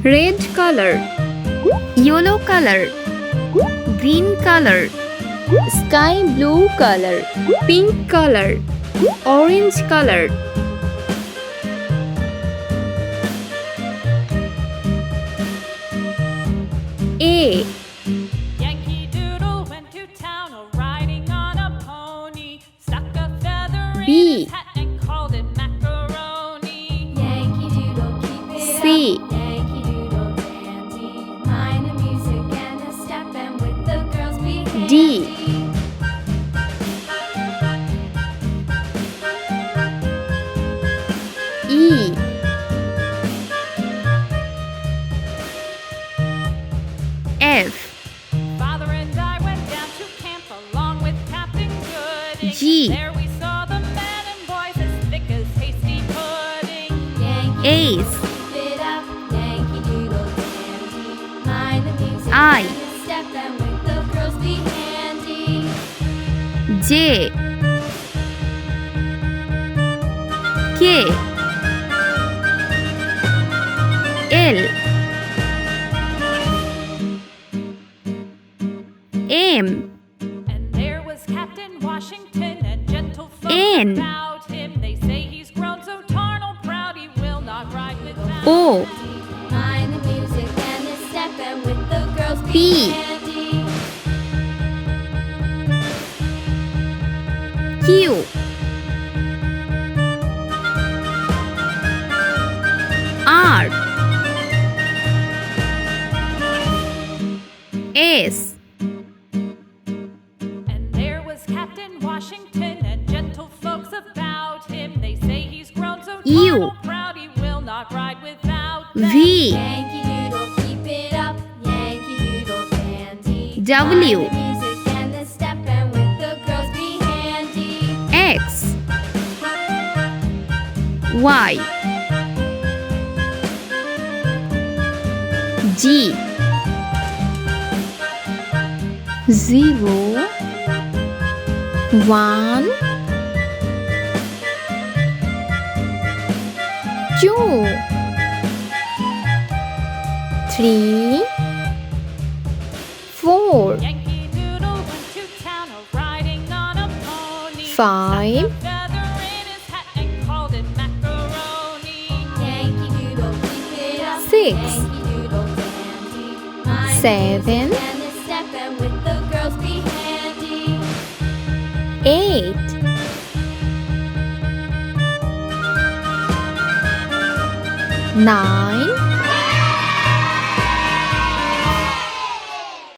red color, yellow color, green color, sky blue color, pink color, orange color. A. Yankee Doodle went to town riding on a pony, stuck a feather in B. his hat and called it macaroni. Yankee Doodle, keep it C. up. Yankee Doodle dandy, mind the music and the step, and with the girls be handy. D. E. F. Father and I went down to camp along with Captain Gooding. G. There we saw the men and boys as thick as hasty pudding. Yankee Ace. Doodle, keep it up. Yankee Doodle dandy, mind the music I. and the step, and with the girls be handy. J. K. L. M. And there was Captain Washington and gentle folks N. about him. They say he's grown so tarnal proud he will not ride without. O. Mind the music and the step, and with the girls be P. handy. Q. R. S. And there was Captain Washington and gentle folks about him. They say he's grown so U. tarnal proud he will not ride without them. V. Yankee Doodle, keep it up. Yankee Doodle dandy. W. Mind the music and the step, and with the girls be handy. X. Y. G. 0 1 2 3 4 Yankee Doodle went to town riding on a pony. 5 Stuck a feather in his hat and called it macaroni. Yankee Doodle, keep it up. 6 Yankee Doodle dandy. Mind the 7 music and the step, and with the girls be handy. 8 9